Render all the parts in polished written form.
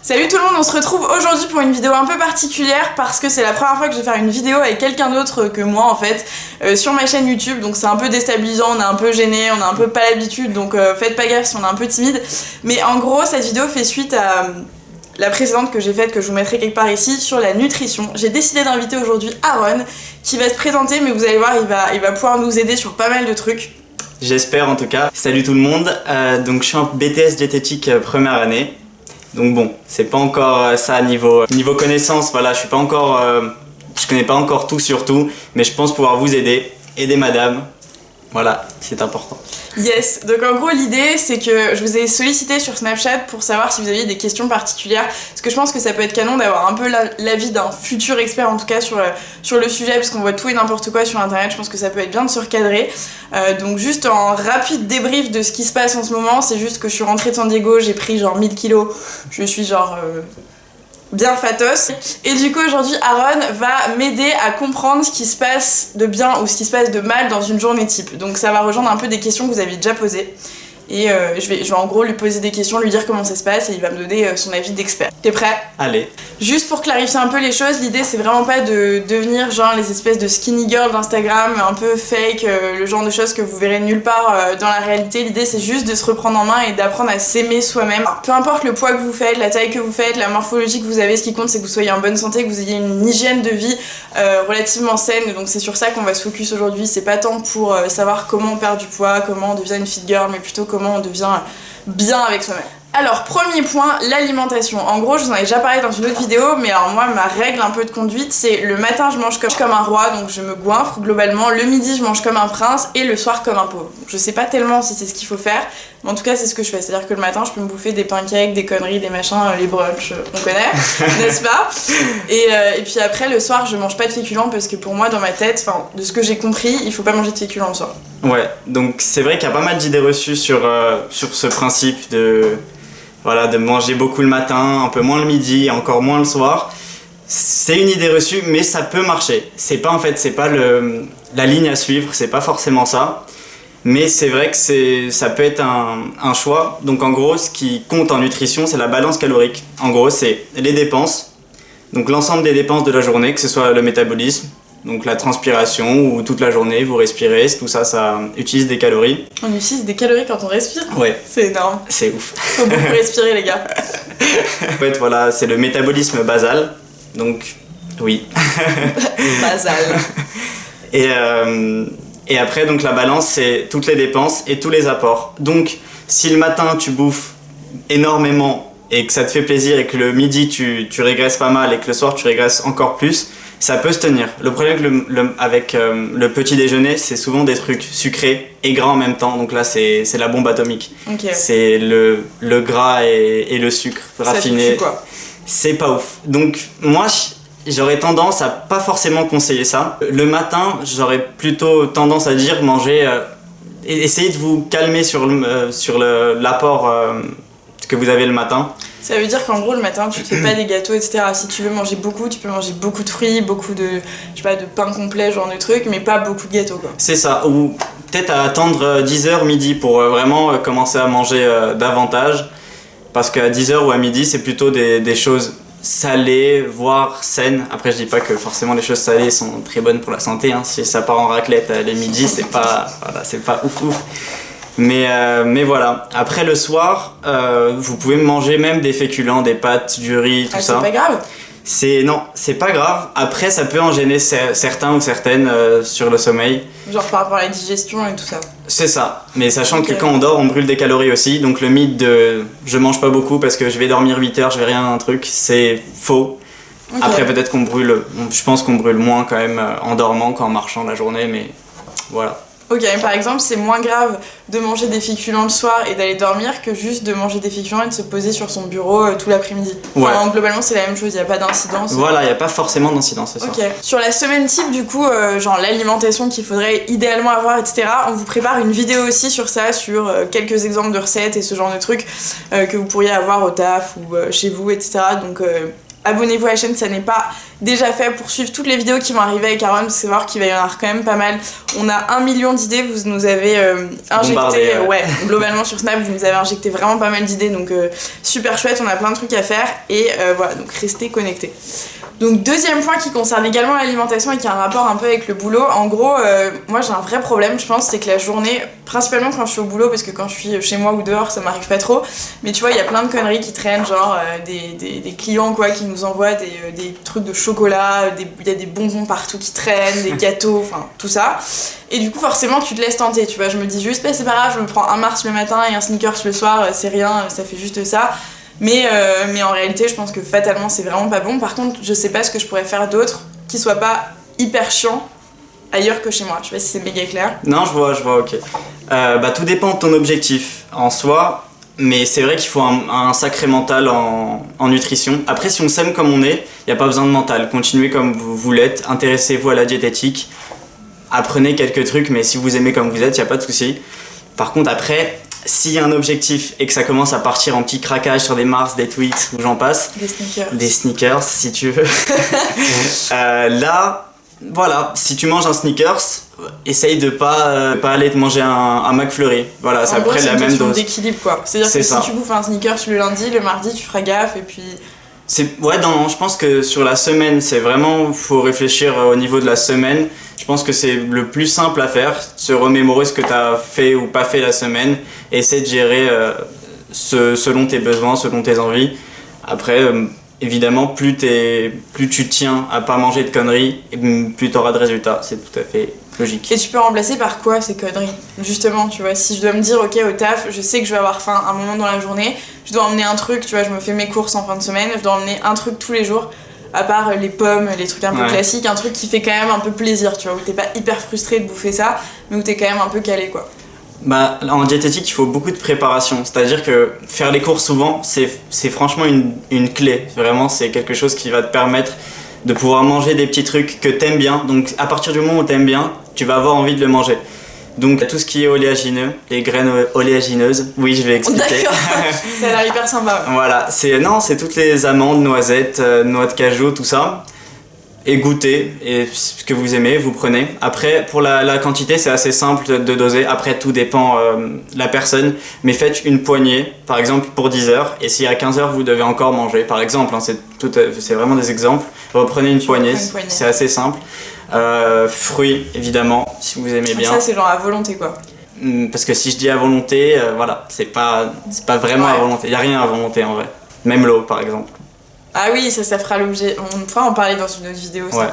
Salut tout le monde, on se retrouve aujourd'hui pour une vidéo un peu particulière parce que c'est la première fois que je vais faire une vidéo avec quelqu'un d'autre que moi en fait sur ma chaîne YouTube, donc c'est un peu déstabilisant, on est un peu gêné, on a un peu pas l'habitude, donc faites pas gaffe si on est un peu timide. Mais en gros cette vidéo fait suite à la précédente que j'ai faite, que je vous mettrai quelque part ici, sur la nutrition. J'ai décidé d'inviter aujourd'hui Aaron qui va se présenter, mais vous allez voir il va pouvoir nous aider sur pas mal de trucs. J'espère en tout cas. Salut tout le monde, donc je suis en BTS diététique première année. Donc bon, c'est pas encore ça niveau connaissance, voilà, je connais pas encore tout sur tout, mais je pense pouvoir vous aider madame, voilà, c'est important. Yes, donc en gros l'idée c'est que je vous ai sollicité sur Snapchat pour savoir si vous aviez des questions particulières, parce que je pense que ça peut être canon d'avoir un peu l'avis d'un futur expert en tout cas sur le sujet, parce qu'on voit tout et n'importe quoi sur internet, je pense que ça peut être bien de se recadrer. Donc juste en rapide débrief de ce qui se passe en ce moment, c'est juste que je suis rentrée de San Diego, j'ai pris genre 1000 kilos, je suis genre bien fatos. Et du coup aujourd'hui Aaron va m'aider à comprendre ce qui se passe de bien ou ce qui se passe de mal dans une journée type. Donc ça va rejoindre un peu des questions que vous avez déjà posées. Et je vais en gros lui poser des questions, lui dire comment ça se passe et il va me donner son avis d'expert. T'es prêt? Allez. Juste pour clarifier un peu les choses, l'idée c'est vraiment pas de devenir genre les espèces de skinny girls d'Instagram un peu fake, le genre de choses que vous verrez nulle part dans la réalité. L'idée c'est juste de se reprendre en main et d'apprendre à s'aimer soi-même. Peu importe le poids que vous faites, la taille que vous faites, la morphologie que vous avez, ce qui compte c'est que vous soyez en bonne santé, que vous ayez une hygiène de vie relativement saine. Donc c'est sur ça qu'on va se focus aujourd'hui. C'est pas tant pour savoir comment on perd du poids, comment on devient une fit girl, mais plutôt comment on devient bien avec soi-même. Alors premier point, l'alimentation. En gros je vous en ai déjà parlé dans une autre vidéo, mais alors moi ma règle un peu de conduite c'est le matin je mange comme un roi, donc je me goinfre globalement, le midi je mange comme un prince et le soir comme un pauvre. Je sais pas tellement si c'est ce qu'il faut faire, mais en tout cas c'est ce que je fais, c'est à dire que le matin je peux me bouffer des pancakes, des conneries, des machins, les brunchs, on connaît, n'est-ce pas? Et puis après le soir je mange pas de féculents parce que pour moi dans ma tête, enfin de ce que j'ai compris, il faut pas manger de féculents le soir. Ouais, donc c'est vrai qu'il y a pas mal d'idées reçues sur ce principe de manger beaucoup le matin, un peu moins le midi et encore moins le soir. C'est une idée reçue, mais ça peut marcher. C'est pas la ligne à suivre, c'est pas forcément ça. Mais c'est vrai que ça peut être un choix. Donc en gros, ce qui compte en nutrition, c'est la balance calorique. En gros, c'est les dépenses, donc l'ensemble des dépenses de la journée, que ce soit le métabolisme, donc la transpiration ou toute la journée, vous respirez, tout ça, ça utilise des calories. On utilise des calories quand on respire? Ouais. C'est énorme. C'est ouf. Faut beaucoup respirer les gars. En fait voilà, c'est le métabolisme basal, donc oui. Basal. Et après donc la balance c'est toutes les dépenses et tous les apports. Donc si le matin tu bouffes énormément et que ça te fait plaisir et que le midi tu régresses pas mal et que le soir tu régresses encore plus, ça peut se tenir. Le problème avec le petit déjeuner, c'est souvent des trucs sucrés et gras en même temps. Donc là, c'est la bombe atomique. Okay. C'est le gras et le sucre raffiné. Ça quoi. C'est pas ouf. Donc moi, j'aurais tendance à pas forcément conseiller ça. Le matin, j'aurais plutôt tendance à dire essayez de vous calmer sur l'apport que vous avez le matin. Ça veut dire qu'en gros le matin tu te fais pas des gâteaux etc. Si tu veux manger beaucoup, tu peux manger beaucoup de fruits, beaucoup de, je sais pas, de pain complet, genre de trucs, mais pas beaucoup de gâteaux quoi. C'est ça, ou peut-être à attendre 10h midi pour vraiment commencer à manger davantage, parce qu'à 10h ou à midi c'est plutôt des choses salées, voire saines. Après je dis pas que forcément les choses salées sont très bonnes pour la santé, hein. Si ça part en raclette les midis c'est pas ouf. Mais voilà, après le soir, vous pouvez manger même des féculents, des pâtes, du riz, tout ça. C'est pas grave? Non, c'est pas grave. Après, ça peut en gêner certains ou certaines sur le sommeil. Genre par rapport à la digestion et tout ça. C'est ça, mais sachant que quand on dort, on brûle des calories aussi. Donc le mythe de je mange pas beaucoup parce que je vais dormir 8 heures, je vais rien un truc, c'est faux. Okay. Après peut-être je pense qu'on brûle moins quand même en dormant qu'en marchant la journée, mais voilà. Ok, par exemple, c'est moins grave de manger des féculents le soir et d'aller dormir que juste de manger des féculents et de se poser sur son bureau tout l'après-midi. Enfin, ouais. Globalement, c'est la même chose, il n'y a pas d'incidence. Voilà, il n'y a pas forcément d'incidence, c'est ça. Ok. Sur la semaine type, du coup, genre l'alimentation qu'il faudrait idéalement avoir, etc., on vous prépare une vidéo aussi sur ça, sur quelques exemples de recettes et ce genre de trucs que vous pourriez avoir au taf ou chez vous, etc. Donc abonnez-vous à la chaîne si ça n'est pas déjà fait pour suivre toutes les vidéos qui vont arriver avec Aaron, c'est voir qu'il va y en avoir quand même pas mal. On a 1 million d'idées, vous nous avez injecté, globalement sur Snap, vous nous avez injecté vraiment pas mal d'idées, donc super chouette, on a plein de trucs à faire et voilà, donc restez connectés. Donc deuxième point qui concerne également l'alimentation et qui a un rapport un peu avec le boulot, en gros moi j'ai un vrai problème je pense, c'est que la journée, principalement quand je suis au boulot parce que quand je suis chez moi ou dehors ça m'arrive pas trop, mais tu vois il y a plein de conneries qui traînent, genre des clients quoi qui nous envoient des trucs de chocolat, il y a des bonbons partout qui traînent, des gâteaux, enfin tout ça, et du coup forcément tu te laisses tenter, tu vois, je me dis juste c'est pas grave, je me prends un Mars le matin et un Snickers le soir, c'est rien, ça fait juste ça. Mais en réalité, je pense que fatalement, c'est vraiment pas bon. Par contre, je sais pas ce que je pourrais faire d'autre qui soit pas hyper chiant ailleurs que chez moi. Je sais pas si c'est méga clair. Non, je vois, ok. Tout dépend de ton objectif en soi, mais c'est vrai qu'il faut un sacré mental en nutrition. Après, si on s'aime comme on est, il n'y a pas besoin de mental. Continuez comme vous l'êtes, intéressez-vous à la diététique, apprenez quelques trucs, mais si vous aimez comme vous êtes, il n'y a pas de souci. Par contre, après, s'il y a un objectif et que ça commence à partir en petit craquage sur des Mars, des Twix ou j'en passe, des sneakers si tu veux, là, voilà, si tu manges un Snickers, essaye de pas aller te manger un McFlurry. Voilà, ça prend la même dose. D'équilibre quoi. C'est-à-dire que si tu bouffes un Snickers le lundi, le mardi tu feras gaffe et puis. Je pense que sur la semaine, c'est vraiment, faut réfléchir au niveau de la semaine. Je pense que c'est le plus simple à faire, se remémorer ce que tu as fait ou pas fait la semaine, et essayer de gérer selon tes besoins, selon tes envies. Après, évidemment, plus tu tiens à pas manger de conneries, plus tu auras de résultats. C'est tout à fait logique. Et tu peux remplacer par quoi ces conneries? Justement, tu vois, si je dois me dire, ok, au taf, je sais que je vais avoir faim un moment dans la journée, je dois emmener un truc, tu vois, je me fais mes courses en fin de semaine, je dois emmener un truc tous les jours. À part les pommes, les trucs un peu classiques, un truc qui fait quand même un peu plaisir, tu vois, où t'es pas hyper frustré de bouffer ça, mais où t'es quand même un peu calé, quoi. En diététique, il faut beaucoup de préparation, c'est-à-dire que faire les courses souvent, c'est franchement une clé. Vraiment, c'est quelque chose qui va te permettre de pouvoir manger des petits trucs que t'aimes bien. Donc à partir du moment où t'aimes bien, tu vas avoir envie de le manger. Donc tout ce qui est oléagineux, les graines oléagineuses, oui je vais expliquer. D'accord, ça a l'air hyper sympa. Voilà, c'est toutes les amandes, noisettes, noix de cajou, tout ça. Et goûtez, et ce que vous aimez, vous prenez. Après, pour la quantité, c'est assez simple de doser. Après, tout dépend de la personne. Mais faites une poignée, par exemple, pour 10 heures. Et si à 15 heures, vous devez encore manger, par exemple, c'est vraiment des exemples. Reprenez une poignée, c'est assez simple. Fruits, évidemment, si vous aimez bien. Ça, c'est genre à volonté, quoi. Parce que si je dis à volonté, voilà, c'est pas vraiment à volonté. Il n'y a rien à volonté, en vrai. Même l'eau, par exemple. Ah oui, ça fera l'objet. On pourra en parler dans une autre vidéo, ça. Ouais.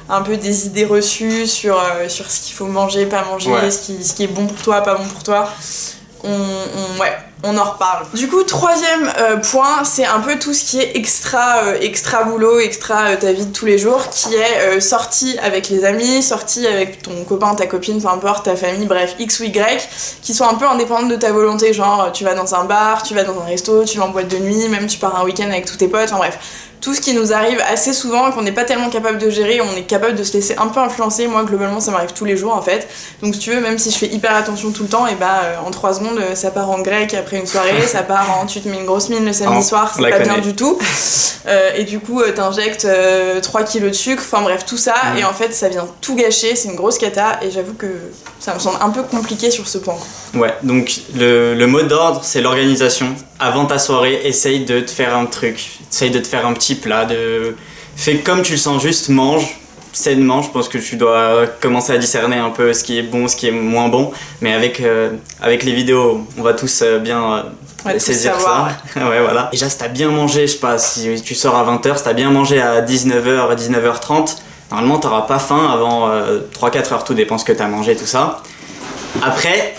Un peu des idées reçues sur ce qu'il faut manger, pas manger, ce qui est bon pour toi, pas bon pour toi. On en reparle. Du coup, troisième point, c'est un peu tout ce qui est extra boulot, extra ta vie de tous les jours, qui est sortie avec les amis, sortie avec ton copain, ta copine, peu importe, ta famille, bref, X ou Y, qui sont un peu indépendantes de ta volonté, genre tu vas dans un bar, tu vas dans un resto, tu vas en boîte de nuit, même tu pars un week-end avec tous tes potes, enfin bref. Tout ce qui nous arrive assez souvent et qu'on n'est pas tellement capable de gérer, on est capable de se laisser un peu influencer. Moi, globalement, ça m'arrive tous les jours en fait. Donc, si tu veux, même si je fais hyper attention tout le temps, et en 3 secondes, ça part en grec après une soirée, ça part en tu te mets une grosse mine le samedi soir, c'est pas bien du tout. Et du coup, t'injectes 3 kilos de sucre, enfin bref, tout ça. Et en fait, ça vient tout gâcher, c'est une grosse cata. Et j'avoue que ça me semble un peu compliqué sur ce point. Ouais, donc le mot d'ordre, c'est l'organisation. Avant ta soirée, essaye de te faire un truc, essaye de te faire un petit plat, fais comme tu le sens, juste mange, sainement. Je pense que tu dois commencer à discerner un peu ce qui est bon, ce qui est moins bon, mais avec les vidéos, on va tous bien saisir ça. Ouais, voilà. Déjà, si t'as bien mangé, je sais pas, si tu sors à 20h, si t'as bien mangé à 19h, 19h30, normalement t'auras pas faim avant 3-4 heures, tout dépend ce que t'as mangé, tout ça. Après,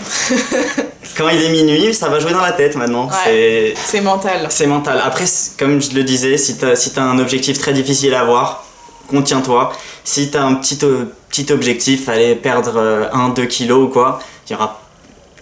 quand il est minuit, ça va jouer dans la tête maintenant. Ouais, c'est mental. C'est mental. Après, comme je le disais, si t'as un objectif très difficile à avoir, contiens-toi. Si t'as un petit objectif, aller perdre 1-2 kilos ou quoi,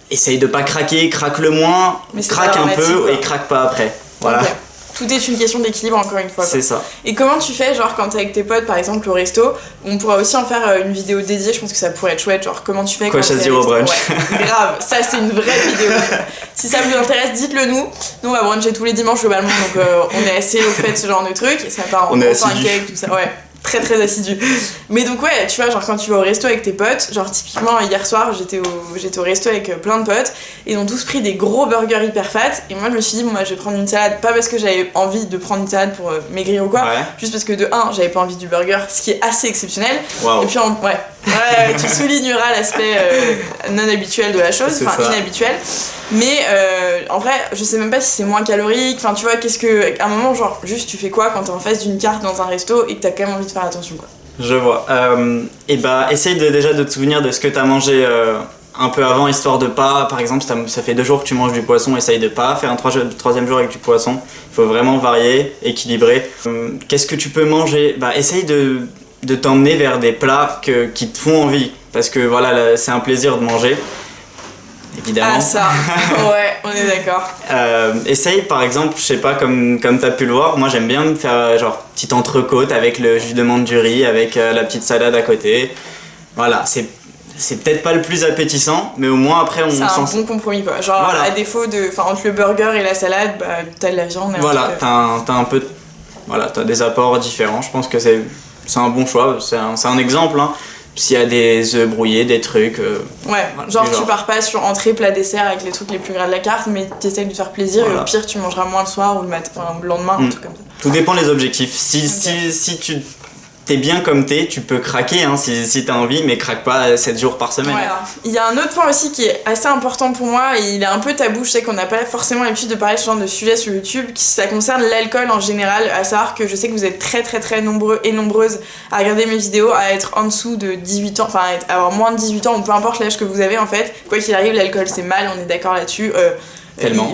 essaye de pas craquer, craque le moins, craque un peu et craque pas après. Voilà. Okay. tout est une question d'équilibre encore une fois. C'est ça. Et comment tu fais, genre quand t'es avec tes potes par exemple au resto, on pourra aussi en faire une vidéo dédiée, je pense que ça pourrait être chouette, genre comment tu fais Quoi quand choisir au brunch. Ouais, grave, ça c'est une vraie vidéo. Si ça vous intéresse, dites-le nous. Nous on va bruncher tous les dimanches globalement, donc on est assez au fait de ce genre de truc, et ça part en pancake, tout ça, ouais. Très très assidu. Mais donc ouais, tu vois, genre quand tu vas au resto avec tes potes, genre typiquement hier soir j'étais au resto avec plein de potes et ils ont tous pris des gros burgers hyper fat et moi je me suis dit bon bah je vais prendre une salade, pas parce que j'avais envie de prendre une salade pour maigrir ou quoi, juste parce que de 1 j'avais pas envie du burger, ce qui est assez exceptionnel. Wow. Et puis ouais, tu souligneras l'aspect non habituel de la chose, enfin inhabituel. Mais en vrai, je sais même pas si c'est moins calorique. Enfin, tu vois, à un moment, genre, juste tu fais quoi quand t'es en face d'une carte dans un resto et que t'as quand même envie de faire attention, quoi. Je vois. Et bah, essaye déjà de te souvenir de ce que t'as mangé un peu avant, histoire de pas, par exemple, ça fait 2 jours que tu manges du poisson, essaye de pas faire un troisième jour avec du poisson. Il faut vraiment varier, équilibrer. Qu'est-ce que tu peux manger? Bah, essaye de t'emmener vers des plats qui te font envie. Parce que voilà, c'est un plaisir de manger. Évidemment. Ah ça, ouais, on est d'accord. Essaye par exemple, je sais pas, comme t'as pu le voir, moi j'aime bien me faire genre petite entrecôte avec le jus de menthe du riz, avec la petite salade à côté. Voilà, c'est peut-être pas le plus appétissant, mais au moins après on c'est un bon compromis quoi. Genre voilà. À défaut entre le burger et la salade, bah t'as de la viande. Voilà, t'as un peu, voilà, t'as des apports différents. Je pense que c'est un bon choix. C'est un exemple, hein. S'il y a des œufs brouillés, des trucs. Ouais, genre tu pars pas sur entrée, plat, dessert avec les trucs les plus gras de la carte, mais t'essayes de te faire plaisir et au pire tu mangeras moins le soir ou le matin, ou le lendemain, un truc comme ça. Tout dépend des objectifs. Si tu t'es bien comme tu peux craquer hein, si t'as envie, mais craque pas 7 jours par semaine. Ouais. Il y a un autre point aussi qui est assez important pour moi et il est un peu tabou, je sais qu'on n'a pas forcément l'habitude de parler de ce genre de sujet sur YouTube, ça concerne l'alcool en général, à savoir que je sais que vous êtes très très très nombreux et nombreuses à regarder mes vidéos, à être en dessous de 18 ans, enfin à avoir moins de 18 ans ou peu importe l'âge que vous avez en fait, quoi qu'il arrive l'alcool c'est mal, on est d'accord là-dessus. Tellement.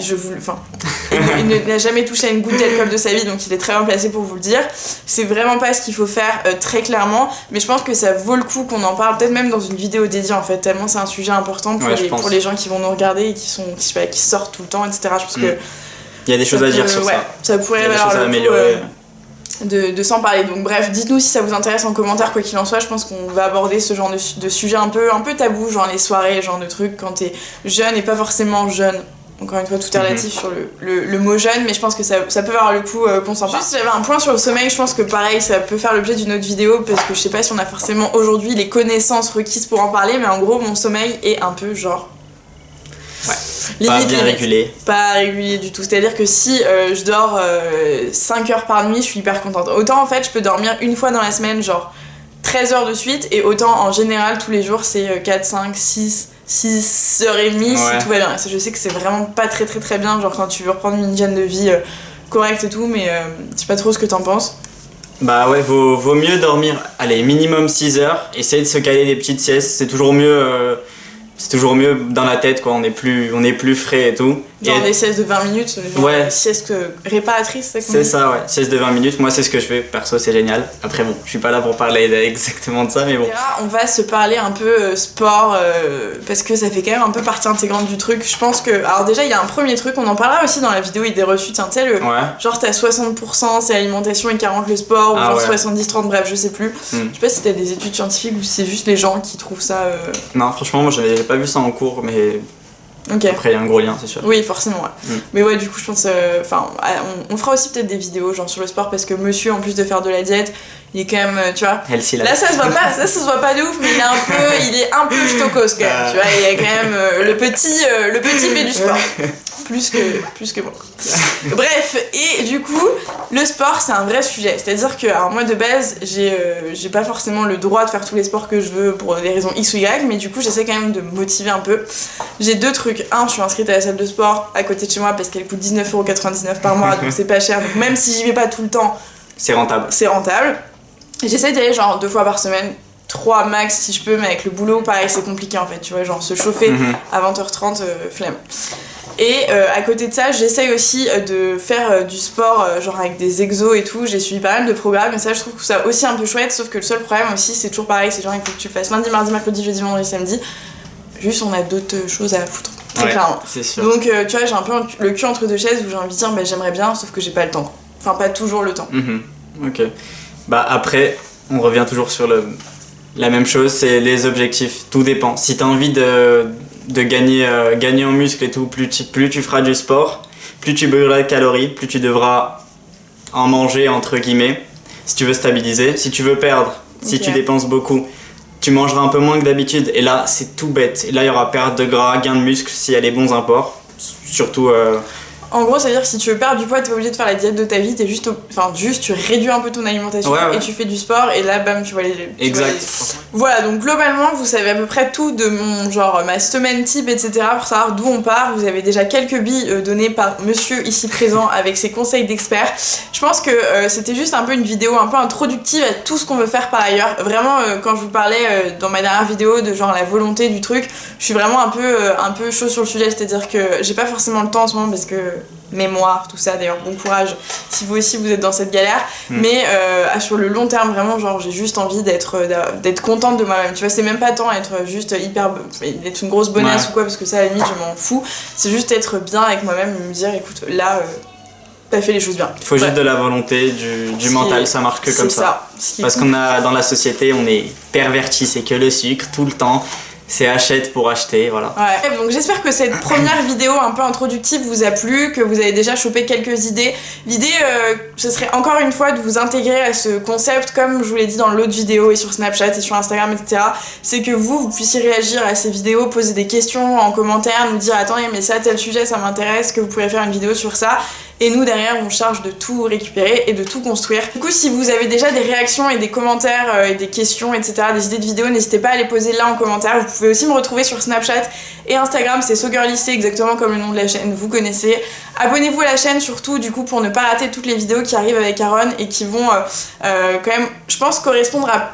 Il n'a jamais touché à une goutte d'alcool de sa vie, donc il est très bien placé pour vous le dire. C'est vraiment pas ce qu'il faut faire très clairement, mais je pense que ça vaut le coup qu'on en parle, peut-être même dans une vidéo dédiée en fait, tellement c'est un sujet important pour les gens qui vont nous regarder et qui sortent tout le temps, etc. Je pense que il y a des choses à dire sur ça. Ça pourrait valoir le coup de s'en parler. Donc bref, dites-nous si ça vous intéresse en commentaire, quoi qu'il en soit. Je pense qu'on va aborder ce genre de sujet un peu tabou, genre les soirées, genre de trucs quand t'es jeune et pas forcément jeune. Encore une fois, tout est relatif sur le mot jeune, mais je pense que ça peut avoir le coup qu'on s'en parle. Juste, j'avais un point sur le sommeil, je pense que pareil, ça peut faire l'objet d'une autre vidéo, parce que je sais pas si on a forcément aujourd'hui les connaissances requises pour en parler, mais en gros, mon sommeil est un peu genre... Ouais. Pas bien régulé. Pas régulier du tout. C'est-à-dire que si je dors 5 heures par nuit, je suis hyper contente. Autant en fait, je peux dormir une fois dans la semaine, genre 13 heures de suite, et autant en général, tous les jours, c'est 4, 5, 6h30 si tout va bien. Et ça, je sais que c'est vraiment pas très très très bien, genre quand tu veux reprendre une hygiène de vie correcte et tout, mais je sais pas trop ce que t'en penses. Bah ouais, vaut mieux dormir, allez, minimum 6 heures, essayer de se caler des petites siestes, c'est toujours mieux dans la tête quoi, on est plus frais et tout. Genre des siestes de 20 minutes, sieste réparatrice, c'est ça, ouais, sieste de 20 minutes, moi c'est ce que je fais, perso c'est génial. Après bon, je suis pas là pour parler exactement de ça, mais bon. Là, on va se parler un peu sport, parce que ça fait quand même un peu partie intégrante du truc. Je pense que, alors déjà il y a un premier truc, on en parlera aussi dans la vidéo idée reçue, tu sais, genre t'as 60% c'est alimentation et 40% le sport, ou genre 70-30, bref, je sais plus. Je sais pas si t'as des études scientifiques ou si c'est juste les gens qui trouvent ça... Non, franchement, moi j'avais pas vu ça en cours, mais... Okay. Après, il y a un gros lien, c'est sûr. Oui, forcément, ouais. Mais ouais, du coup, je pense... on fera aussi peut-être des vidéos genre sur le sport, parce que monsieur, en plus de faire de la diète, il est quand même, tu vois... Là, ça se voit pas de ouf, mais il est un peu stokos quand même, tu vois. Il y a quand même le petit fait du sport. Plus que moi. Bref, et du coup, le sport, c'est un vrai sujet. C'est-à-dire que, alors moi, de base, j'ai pas forcément le droit de faire tous les sports que je veux pour des raisons X ou Y, mais du coup, j'essaie quand même de me motiver un peu. J'ai 2 trucs. Je suis inscrite à la salle de sport à côté de chez moi parce qu'elle coûte 19,99€ par mois, donc c'est pas cher. Donc même si j'y vais pas tout le temps, c'est rentable. Et j'essaie d'y aller genre 2 fois par semaine. 3 max si je peux, mais avec le boulot, pareil, c'est compliqué en fait, tu vois, genre se chauffer à 20h30, flemme. Et à côté de ça, j'essaye aussi de faire du sport, genre avec des exos et tout. J'ai suivi pas mal de programmes et ça, je trouve que ça aussi un peu chouette. Sauf que le seul problème aussi, c'est toujours pareil, c'est genre il faut que tu le fasses lundi, mardi, mercredi, jeudi, vendredi, samedi. Juste, on a d'autres choses à foutre. très clairement. C'est sûr. Donc tu vois, j'ai un peu le cul entre deux chaises où j'ai envie de dire bah, j'aimerais bien, sauf que j'ai pas le temps. Enfin, pas toujours le temps. Ok. Bah après, on revient toujours sur la même chose, c'est les objectifs. Tout dépend. Si t'as envie de gagner en muscle et tout, plus tu feras du sport, plus tu brûleras de calories, plus tu devras en manger entre guillemets. Si tu veux stabiliser, si tu veux perdre, si tu dépenses beaucoup, tu mangeras un peu moins que d'habitude. Et là, c'est tout bête. Et là, il y aura perte de gras, gain de muscle s'il y a les bons apports. Surtout. En gros, ça veut dire que si tu veux perdre du poids, t'es pas obligé de faire la diète de ta vie, t'es juste tu réduis un peu ton alimentation et tu fais du sport et là, bam, tu vois les. Exact. Voilà, donc globalement, vous savez à peu près tout de mon ma semaine type, etc. pour savoir d'où on part. Vous avez déjà quelques billes données par monsieur ici présent avec ses conseils d'expert. Je pense que c'était juste un peu une vidéo un peu introductive à tout ce qu'on veut faire par ailleurs. Vraiment, quand je vous parlais dans ma dernière vidéo de la volonté du truc, je suis vraiment un peu chaud sur le sujet, c'est-à-dire que j'ai pas forcément le temps en ce moment parce que mémoire, tout ça, d'ailleurs bon courage si vous aussi vous êtes dans cette galère, mais sur le long terme vraiment j'ai juste envie d'être contente de moi-même, tu vois, c'est même pas tant être juste d'être une grosse bonasse ou quoi, parce que ça à la limite je m'en fous, c'est juste être bien avec moi-même et me dire écoute là t'as fait les choses bien. Il faut juste de la volonté, du mental, ça marche que comme ça. Parce qu'on a dans la société on est perverti, c'est que le sucre tout le temps. C'est achète pour acheter, voilà. Ouais, donc j'espère que cette première vidéo un peu introductive vous a plu, que vous avez déjà chopé quelques idées. L'idée, ce serait encore une fois de vous intégrer à ce concept, comme je vous l'ai dit dans l'autre vidéo et sur Snapchat et sur Instagram, etc. C'est que vous puissiez réagir à ces vidéos, poser des questions en commentaire, nous dire attendez mais ça tel sujet ça m'intéresse, que vous pourriez faire une vidéo sur ça. Et nous derrière on charge de tout récupérer et de tout construire. Du coup si vous avez déjà des réactions et des commentaires et des questions etc, des idées de vidéos, n'hésitez pas à les poser là en commentaire. Vous pouvez aussi me retrouver sur Snapchat et Instagram, c'est SoGirllyC, exactement comme le nom de la chaîne, vous connaissez. Abonnez-vous à la chaîne surtout du coup pour ne pas rater toutes les vidéos qui arrivent avec Aaron et qui vont quand même, je pense, correspondre à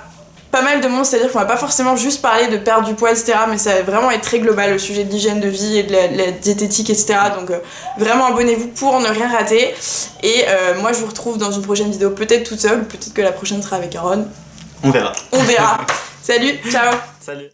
pas mal de monde, c'est-à-dire qu'on va pas forcément juste parler de perdre du poids, etc. Mais ça va vraiment être très global, le sujet de l'hygiène de vie et de la diététique, etc. Donc vraiment abonnez-vous pour ne rien rater. Et moi je vous retrouve dans une prochaine vidéo, peut-être toute seule, peut-être que la prochaine sera avec Aaron. On verra. On verra. Salut, ciao. Salut.